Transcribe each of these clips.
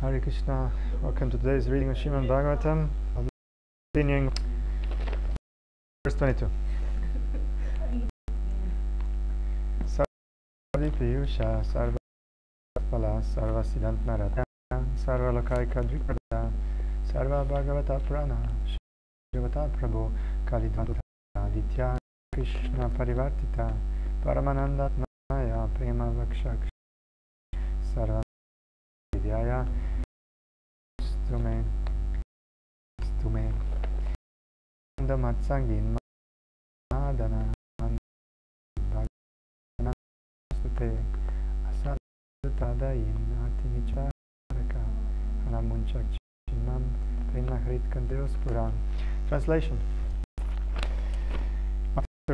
Hare Krishna, welcome to today's reading of Srimad Bhagavatam. I'll be continuing verse 22. Sarva Piyusha Sarva Pala Sarva Siddhant Narata Sarva Lokaika Dripada Sarva Bhagavata Prana Shivata Prabhu Kalidvanta Aditya Krishna Parivartita Paramanandat Naya Prema Vakshak Sarva Vidyaya Stume Matsangin Madana Bhagavate Asalutadayin Atinicharaka Hanamunchak Chinam Prenahrit Kandeos Puran. Translation.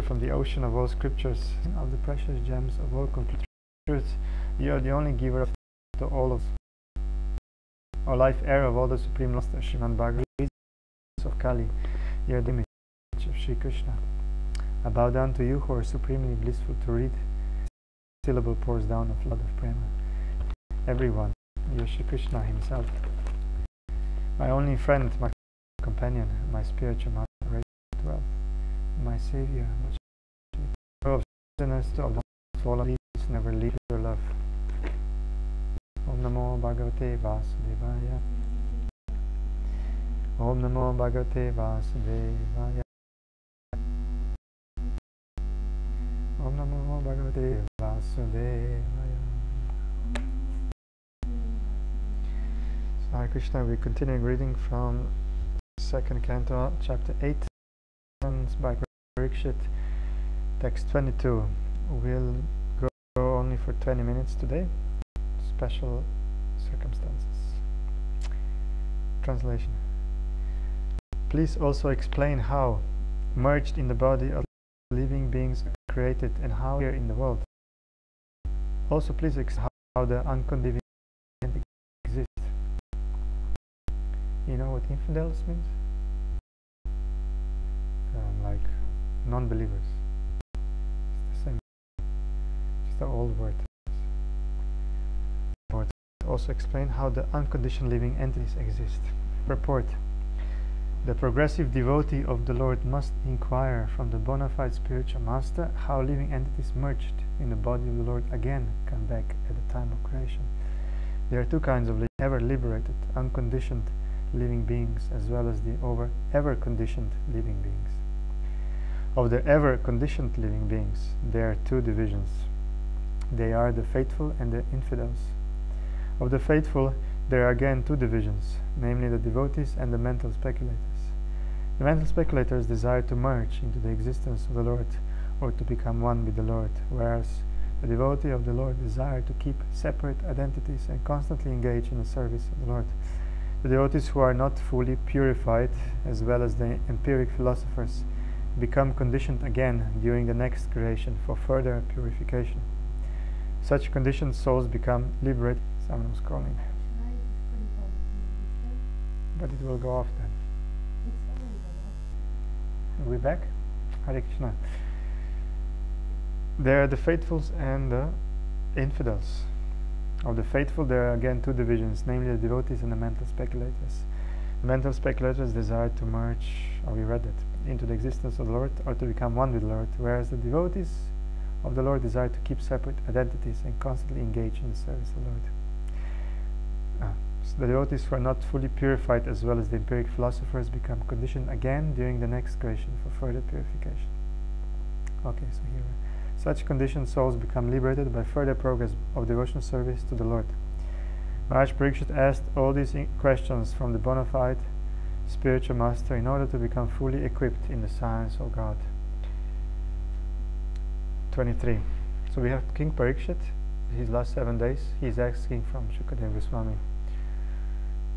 From the ocean of all scriptures, of the precious gems of all complete truth, you are the only giver of to all of or life air of all the Supreme Master Srimad Bhagavatam of Kali. You are the image of Sri Krishna. I bow down to you who are supremely blissful to read. Syllable pours down a flood of prema. Everyone, you are Sri Krishna himself. My only friend, my companion, my spiritual master, wealth, my savior, of sinners of all of these, never leave your love. Om Namo Bhagavate Vasudevaya. Om Namo Bhagavate Vasudevaya. Om Namo Bhagavate Vasudevaya. So, Hare Krishna, we're continuing reading from 2nd Canto, chapter 8, by Parikshit, text 22. We'll go only for 20 minutes today. Special circumstances. Translation. Please also explain how, merged in the body of living beings created, and how here in the world. Also please explain how the unconditioned exist. You know what infidels means? Like non-believers. It's the same. Just an old word. Also explain how the unconditioned living entities exist. Purport. The progressive devotee of the Lord must inquire from the bona fide spiritual master how living entities merged in the body of the Lord again come back at the time of creation. There are two kinds of ever liberated, unconditioned living beings, as well as the ever conditioned living beings. Of the ever conditioned living beings, there are two divisions. They are the faithful and the infidels. Of the faithful, there are again two divisions, namely the devotees and the mental speculators. The mental speculators desire to merge into the existence of the Lord, or to become one with the Lord, whereas the devotee of the Lord desire to keep separate identities and constantly engage in the service of the Lord. The devotees who are not fully purified, as well as the empiric philosophers, become conditioned again during the next creation for further purification. Such conditioned souls become liberated. Someone was calling. But it will go off then. Are we back? Hare Krishna. There are the faithfuls and the infidels. Of the faithful, there are again two divisions, namely the devotees and the mental speculators. The mental speculators desire to merge, or we read it, into the existence of the Lord, or to become one with the Lord, whereas the devotees of the Lord desire to keep separate identities and constantly engage in the service of the Lord. So the devotees who are not fully purified, as well as the empiric philosophers, become conditioned again during the next creation for further purification. Okay, so here, such conditioned souls become liberated by further progress of devotional service to the Lord. Maharaj Parikshit asked all these questions from the bona fide spiritual master in order to become fully equipped in the science of God. 23. So we have King Parikshit. His last 7 days, he is asking from Shukadeva Goswami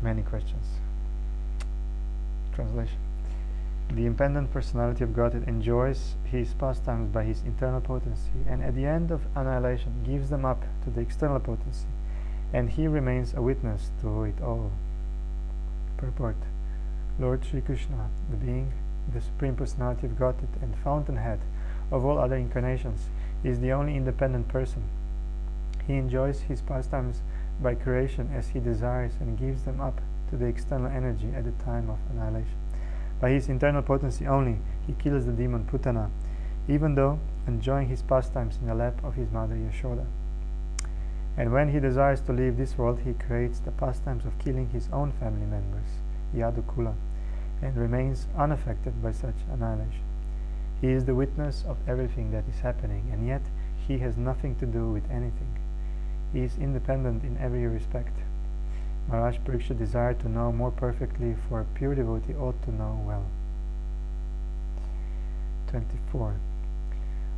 many questions. Translation. The independent personality of Godhead enjoys his pastimes by his internal potency, and at the end of annihilation gives them up to the external potency, and he remains a witness to it all. Purport. Lord Sri Krishna, the being, the Supreme Personality of Godhead and fountainhead of all other incarnations, is the only independent person. He enjoys his pastimes by creation as he desires and gives them up to the external energy at the time of annihilation. By his internal potency only, he kills the demon Putana, even though enjoying his pastimes in the lap of his mother Yashoda. And when he desires to leave this world, he creates the pastimes of killing his own family members, Yadukula, and remains unaffected by such annihilation. He is the witness of everything that is happening, and yet he has nothing to do with anything. He is independent in every respect. Maharaj Parikshit desired to know more perfectly, for a pure devotee ought to know well. 24.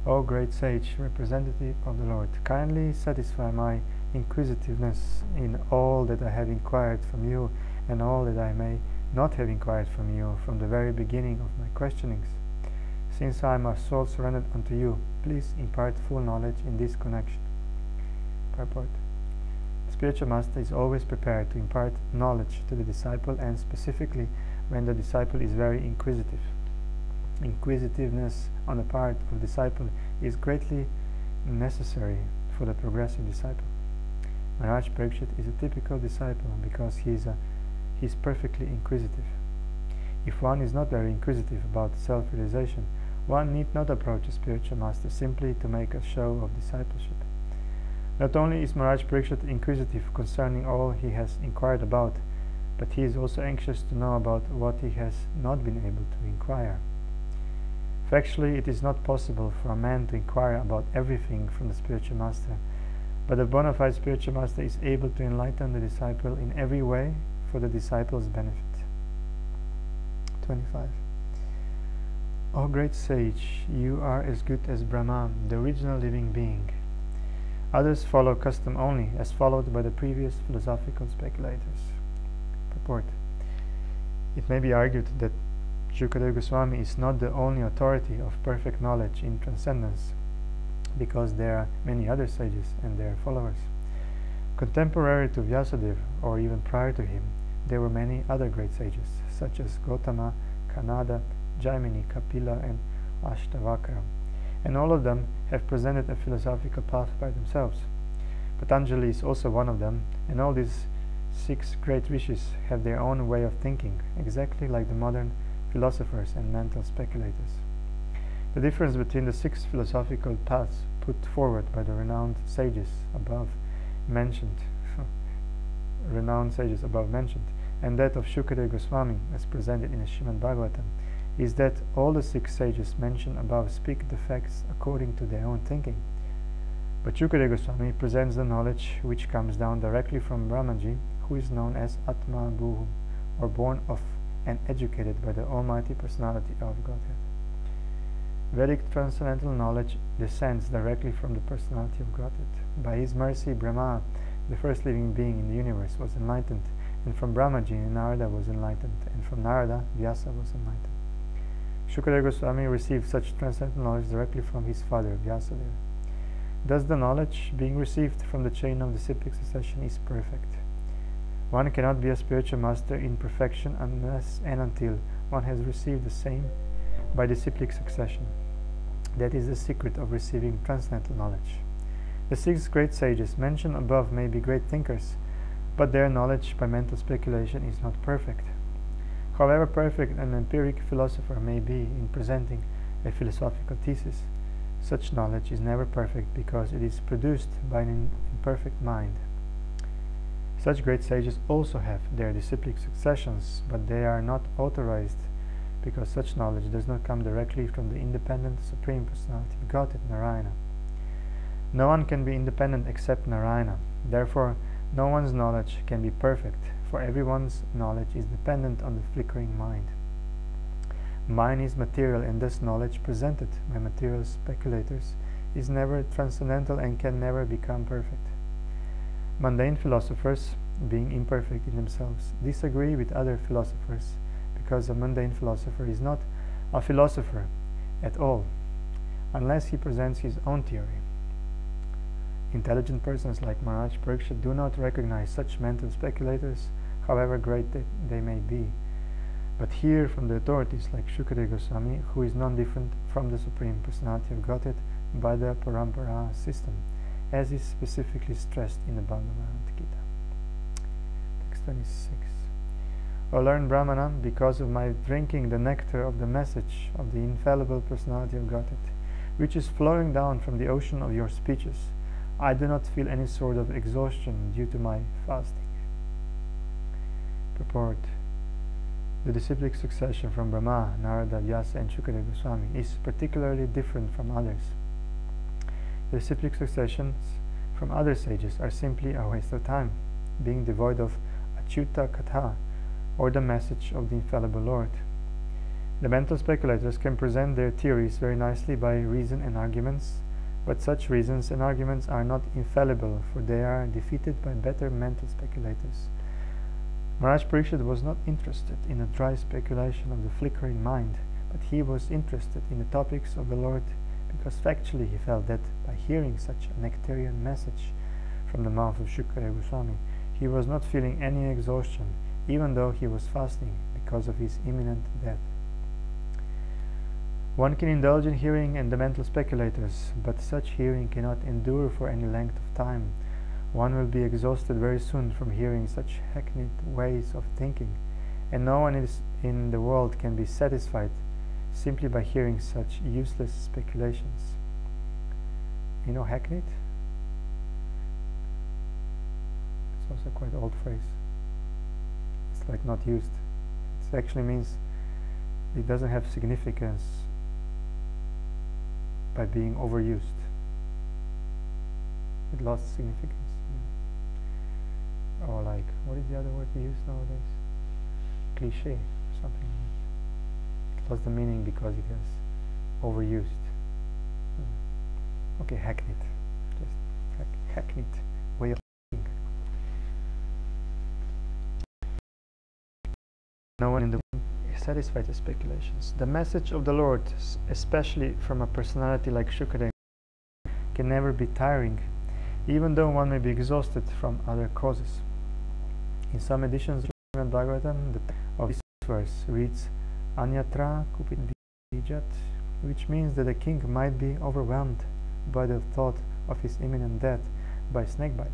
O great sage, representative of the Lord, kindly satisfy my inquisitiveness in all that I have inquired from you, and all that I may not have inquired from you from the very beginning of my questionings. Since I am a soul surrendered unto you, please impart full knowledge in this connection. Purport. The spiritual master is always prepared to impart knowledge to the disciple, and specifically when the disciple is very inquisitive. Inquisitiveness on the part of the disciple is greatly necessary for the progressive disciple. Maharaj Parikshit is a typical disciple because he is perfectly inquisitive. If one is not very inquisitive about self-realization, one need not approach a spiritual master simply to make a show of discipleship. Not only is Maharaj Parikshit inquisitive concerning all he has inquired about, but he is also anxious to know about what he has not been able to inquire. Factually, it is not possible for a man to inquire about everything from the spiritual master, but a bona fide spiritual master is able to enlighten the disciple in every way for the disciple's benefit. 25. O great sage, you are as good as Brahma, the original living being. Others follow custom only, as followed by the previous philosophical speculators. Purport. It may be argued that Shukadeva Goswami is not the only authority of perfect knowledge in transcendence, because there are many other sages and their followers. Contemporary to Vyasadeva, or even prior to him, there were many other great sages, such as Gautama, Kanada, Jaimini, Kapila, and Ashtavakra, and all of them have presented a philosophical path by themselves. Patanjali is also one of them, and all these 6 great rishis have their own way of thinking, exactly like the modern philosophers and mental speculators. The difference between the 6 philosophical paths put forward by the renowned sages above mentioned, and that of Shukadeva Goswami, as presented in the Srimad Bhagavatam, is that all the 6 sages mentioned above speak the facts according to their own thinking. But Shukadeva Goswami presents the knowledge which comes down directly from Brahmaji, who is known as Atma Bhuhu, or born of and educated by the Almighty Personality of Godhead. Vedic transcendental knowledge descends directly from the Personality of Godhead. By his mercy, Brahma, the first living being in the universe, was enlightened, and from Brahmaji, Narada was enlightened, and from Narada, Vyasa was enlightened. Shukadeva Goswami received such transcendental knowledge directly from his father, Vyasadeva. Thus the knowledge being received from the chain of disciplic succession is perfect. One cannot be a spiritual master in perfection unless and until one has received the same by disciplic succession. That is the secret of receiving transcendental knowledge. The 6 great sages mentioned above may be great thinkers, but their knowledge by mental speculation is not perfect. However perfect an empiric philosopher may be in presenting a philosophical thesis, such knowledge is never perfect because it is produced by an imperfect mind. Such great sages also have their disciplic successions, but they are not authorized because such knowledge does not come directly from the independent Supreme Personality of Godhead, Narayana. No one can be independent except Narayana. Therefore, no one's knowledge can be perfect, for everyone's knowledge is dependent on the flickering mind. Mind is material, and thus knowledge presented by material speculators is never transcendental and can never become perfect. Mundane philosophers, being imperfect in themselves, disagree with other philosophers because a mundane philosopher is not a philosopher at all unless he presents his own theory. Intelligent persons like Maharaj Parikshit do not recognize such mental speculators, however great they may be, but hear from the authorities like Shukadeva Goswami, who is non-different from the Supreme Personality of Godhead by the Parampara system, as is specifically stressed in the Bhagavad Gita. Text 26. O learned Brahmana, because of my drinking the nectar of the message of the infallible personality of Godhead, which is flowing down from the ocean of your speeches, I do not feel any sort of exhaustion due to my fasting. Purport. The disciplic succession from Brahma, Narada, Vyasa, and Shukadeva Goswami is particularly different from others. The disciplic successions from other sages are simply a waste of time, being devoid of Achyuta Katha, or the message of the infallible Lord. The mental speculators can present their theories very nicely by reason and arguments, but such reasons and arguments are not infallible, for they are defeated by better mental speculators. Maharaj Parikshit was not interested in a dry speculation of the flickering mind, but he was interested in the topics of the Lord, because factually he felt that by hearing such a nectarian message from the mouth of Shukadeva Goswami, he was not feeling any exhaustion, even though he was fasting because of his imminent death. One can indulge in hearing and the mental speculators, but such hearing cannot endure for any length of time. One will be exhausted very soon from hearing such hackneyed ways of thinking, and no one in the world can be satisfied simply by hearing such useless speculations. You know hackneyed? It's also quite an old phrase. It's like not used. It actually means it doesn't have significance by being overused. It lost significance. Or like, what is the other word we use nowadays? Cliché, something. It lost the meaning because it has overused. Okay, hackneyed. Just hackneyed way of thinking. No one in the world is satisfied with speculations. The message of the Lord, especially from a personality like Shukadeva, can never be tiring, even though one may be exhausted from other causes. In some editions of Srimad Bhagavatam, the text of this verse reads Anyatra kupit vijat, which means that the king might be overwhelmed by the thought of his imminent death by snakebite.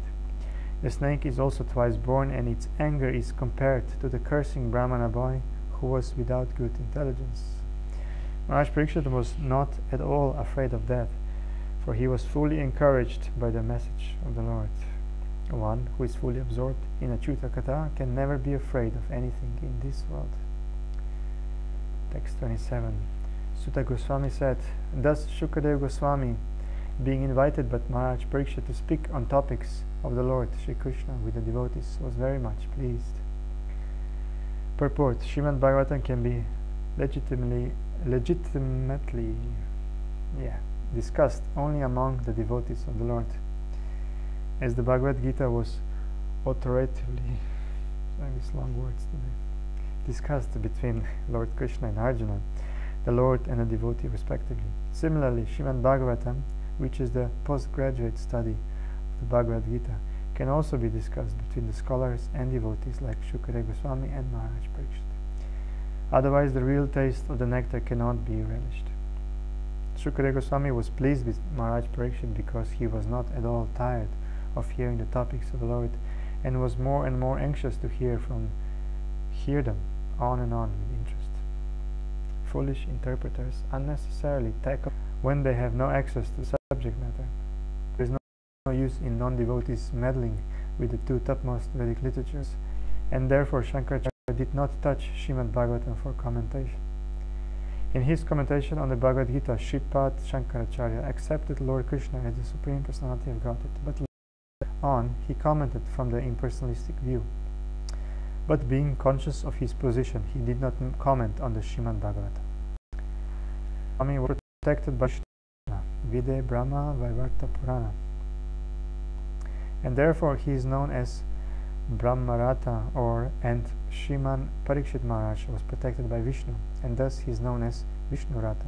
The snake is also twice born, and its anger is compared to the cursing Brahmana boy who was without good intelligence. Maharaj Parikshit was not at all afraid of death, for he was fully encouraged by the message of the Lord. One who is fully absorbed in Achyuta Katha can never be afraid of anything in this world. Text 27. Sutta Goswami said, thus Shukadeva Goswami, being invited by Maharaj Parikshit to speak on topics of the Lord Sri Krishna with the devotees, was very much pleased. Purport. Srimad Bhagavatam can be legitimately discussed only among the devotees of the Lord. As the Bhagavad Gita was authoritatively, these long words today, discussed between Lord Krishna and Arjuna, the Lord and the devotee respectively. Similarly, Srimad Bhagavatam, which is the postgraduate study of the Bhagavad Gita, can also be discussed between the scholars and devotees like Shukadeva Goswami and Maharaj Parikshit. Otherwise, the real taste of the nectar cannot be relished. Shukadeva Goswami was pleased with Maharaj Parikshit because he was not at all tired of hearing the topics of the Lord, and was more and more anxious to hear them on and on with interest. Foolish interpreters unnecessarily tackle when they have no access to the subject matter. There is no use in non-devotees meddling with the two topmost Vedic literatures, and therefore Shankaracharya did not touch Srimad Bhagavatam for commentation. In his commentation on the Bhagavad Gita, Shripad Shankaracharya accepted Lord Krishna as the Supreme Personality of Godhead, but later on he commented from the impersonalistic view. But being conscious of his position, he did not comment on the Srimad Bhagavatam. Swami was protected by Krishna, Vide Brahma Vaivarta Purana, and therefore he is known as Brahmarata, and Shriman Parikshit Maharaj was protected by Vishnu, and thus he is known as Vishnurata.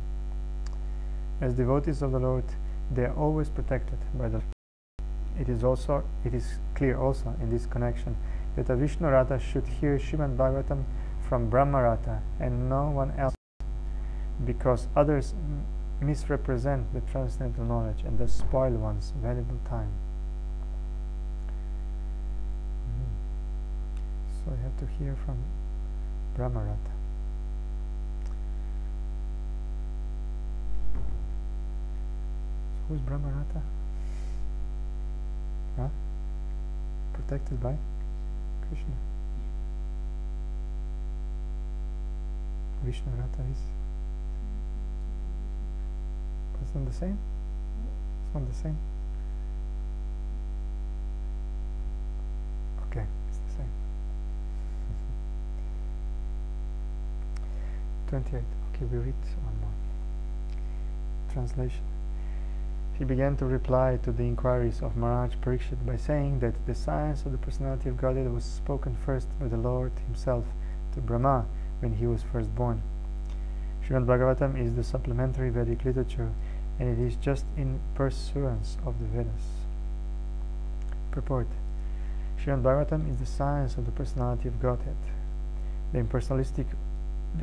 As devotees of the Lord, they are always protected by the Lord. It is clear also in this connection that a Vishnurata should hear Srimad Bhagavatam from Brahmarata and no one else, because others misrepresent the transcendental knowledge and thus spoil one's valuable time. So we have to hear from Brahmarata. So who's Brahmarata? Huh? Protected by Krishna. Vishnu Rata is. It's not the same? It's not the same? Okay, it's the same. 28. Okay, we read one more. Translation. He began to reply to the inquiries of Maharaj Parikshit by saying that the science of the personality of Godhead was spoken first by the Lord himself to Brahma when he was first born. Srimad Bhagavatam is the supplementary Vedic literature, and it is just in pursuance of the Vedas. Purport. Srimad Bhagavatam is the science of the personality of Godhead. The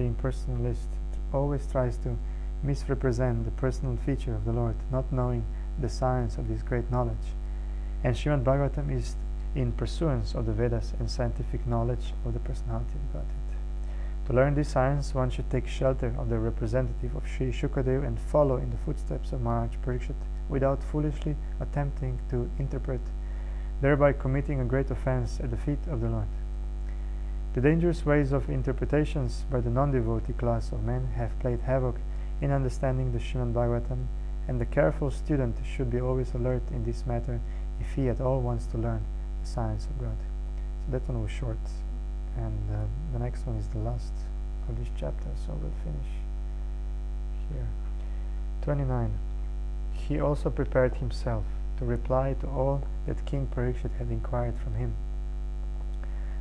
impersonalist always tries to misrepresent the personal feature of the Lord, not knowing the science of this great knowledge. And Srimad Bhagavatam is in pursuance of the Vedas and scientific knowledge of the personality of Godhead. To learn this science, one should take shelter of the representative of Sri Shukadev and follow in the footsteps of Maharaj Parikshit without foolishly attempting to interpret, thereby committing a great offense at the feet of the Lord. The dangerous ways of interpretations by the non-devotee class of men have played havoc in understanding the Srimad Bhagavatam, and the careful student should be always alert in this matter if he at all wants to learn the science of God. So that one was short, and the next one is the last of this chapter, so we'll finish here. 29. He also prepared himself to reply to all that King Parikshit had inquired from him.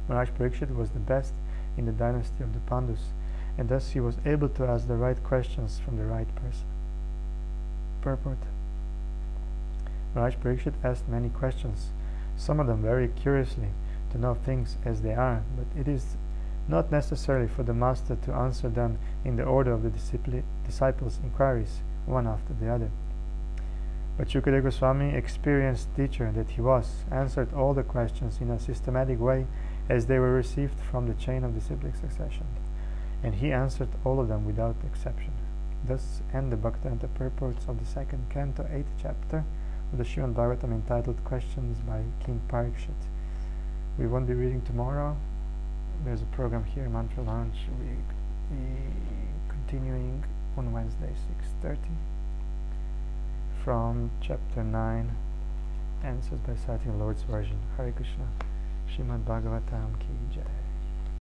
Maharaj Parikshit was the best in the dynasty of the Pandus, and thus he was able to ask the right questions from the right person. Purport. Maharaj Parikshit asked many questions, some of them very curiously, to know things as they are, but it is not necessary for the master to answer them in the order of the disciples' inquiries, one after the other. But Shukadeva Goswami, experienced teacher that he was, answered all the questions in a systematic way as they were received from the chain of disciplic succession, and he answered all of them without exception. Thus end the Bhaktivedanta purports of the second canto, 8th chapter of the Srimad Bhagavatam, entitled Questions by King Parikshit. We won't be reading tomorrow. There's a program here, Mantra Lounge. We continuing on Wednesday, 6:30, from chapter 9, answers by citing the Lord's version. Hare Krishna. Srimad Bhagavatam ki